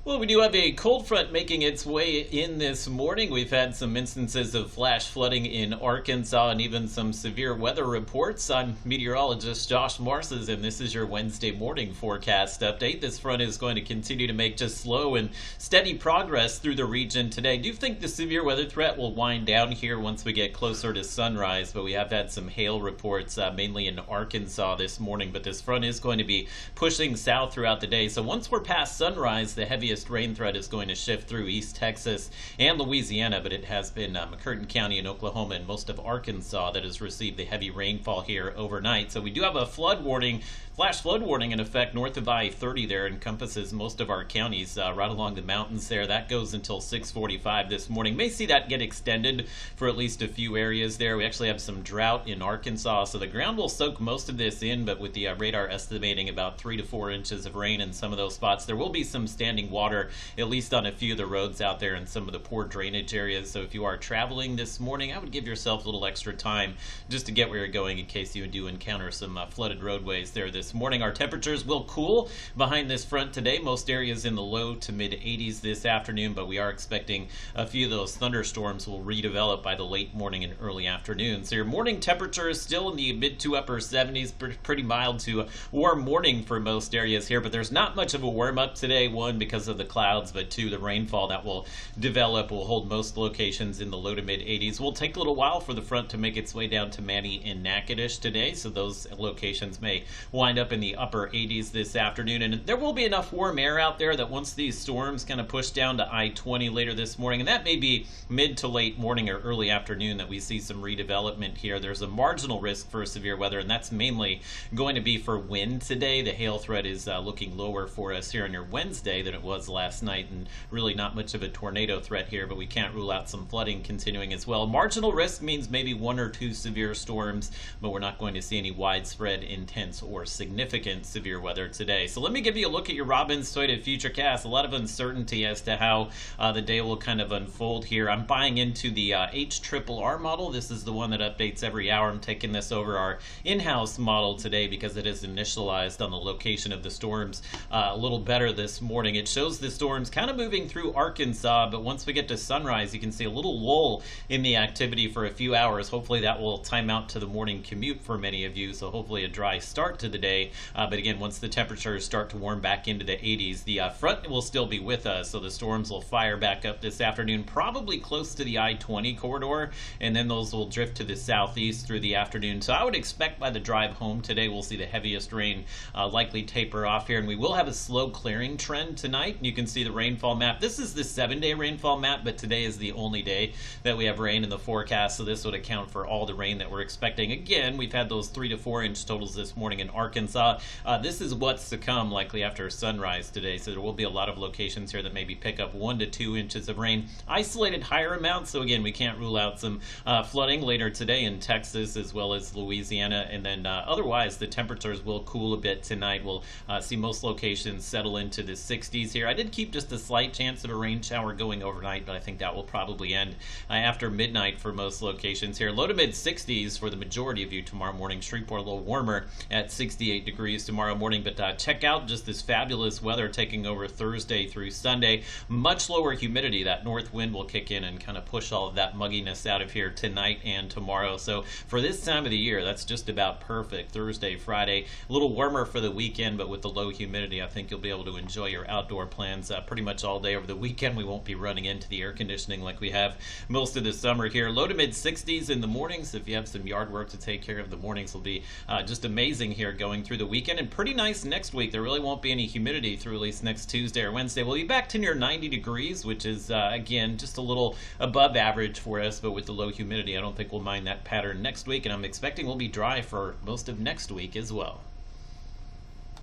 Well, we do have a cold front making its way in this morning. We've had some instances of flash flooding in Arkansas and even some severe weather reports. I'm meteorologist Josh Marces, and this is your Wednesday morning forecast update. This front is going to continue to make just slow and steady progress through the region today. I do think the severe weather threat will wind down here once we get closer to sunrise, but we have had some hail reports mainly in Arkansas this morning. But this front is going to be pushing south throughout the day. So once we're past sunrise, the heaviest rain threat is going to shift through East Texas and Louisiana, but it has been McCurtain County in Oklahoma and most of Arkansas that has received the heavy rainfall here overnight. So we do have a flood warning, flash flood warning in effect north of I-30 there, encompasses most of our counties right along the mountains there. That goes until 6:45 this morning. May see that get extended for at least a few areas there. We actually have some drought in Arkansas, so the ground will soak most of this in, but with the radar estimating about 3 to 4 inches of rain in some of those spots, there will be some standing water, at least on a few of the roads out there in some of the poor drainage areas. So if you are traveling this morning, I would give yourself a little extra time just to get where you're going in case you do encounter some flooded roadways there this morning. Our temperatures will cool behind this front today. Most areas in the low to mid 80s this afternoon, but we are expecting a few of those thunderstorms will redevelop by the late morning and early afternoon. So your morning temperature is still in the mid to upper 70s, pretty mild to a warm morning for most areas here, but there's not much of a warm up today. One, because of the clouds, but two, the rainfall that will develop will hold most locations in the low to mid 80s. Will take a little while for the front to make its way down to Manny and Natchitoches today, so those locations may wind up in the upper 80s this afternoon. And there will be enough warm air out there that once these storms kind of push down to I-20 later this morning, and that may be mid to late morning or early afternoon, that we see some redevelopment here. There's a marginal risk for severe weather, and that's mainly going to be for wind today. The hail threat is looking lower for us here on your Wednesday than it was last night, and really not much of a tornado threat here, but we can't rule out some flooding continuing as well. Marginal risk means maybe 1 or 2 severe storms, but we're not going to see any widespread, intense, or significant severe weather today. So let me give you a look at your Robbins Toyota Futurecast. A lot of uncertainty as to how the day will kind of unfold here. I'm buying into the HRRR model. This is the one that updates every hour. I'm taking this over our in-house model today because it is initialized on the location of the storms a little better this morning. It shows the storms kind of moving through Arkansas, but once we get to sunrise, you can see a little lull in the activity for a few hours. Hopefully that will time out to the morning commute for many of you, so hopefully a dry start to the day. But again, once the temperatures start to warm back into the 80s, the front will still be with us, so the storms will fire back up this afternoon, probably close to the I-20 corridor, and then those will drift to the southeast through the afternoon. So I would expect by the drive home today, we'll see the heaviest rain likely taper off here, and we will have a slow clearing trend tonight. You can see the rainfall map. This is the 7-day rainfall map, but today is the only day that we have rain in the forecast, so this would account for all the rain that we're expecting. Again, we've had those 3 to 4 inch totals this morning in Arkansas. This is what's to come likely after sunrise today, so there will be a lot of locations here that maybe pick up 1 to 2 inches of rain. Isolated higher amounts, so again, we can't rule out some flooding later today in Texas as well as Louisiana, and then otherwise the temperatures will cool a bit tonight. We'll see most locations settle into the 60s here. I did keep just a slight chance of a rain shower going overnight, but I think that will probably end after midnight for most locations here. Low to mid 60s for the majority of you tomorrow morning. Shreveport a little warmer at 68 degrees tomorrow morning, but check out just this fabulous weather taking over Thursday through Sunday. Much lower humidity. That north wind will kick in and kind of push all of that mugginess out of here tonight and tomorrow. So for this time of the year, that's just about perfect. Thursday, Friday, a little warmer for the weekend, but with the low humidity, I think you'll be able to enjoy your outdoor plans pretty much all day over the weekend. We won't be running into the air conditioning like we have most of the summer here. Low to mid 60s in the mornings. If you have some yard work to take care of, the mornings will be just amazing here going through the weekend, and pretty nice next week. There really won't be any humidity through at least next Tuesday or Wednesday. We'll be back to near 90 degrees, which is again just a little above average for us, but with the low humidity, I don't think we'll mind that pattern next week, and I'm expecting we'll be dry for most of next week as well.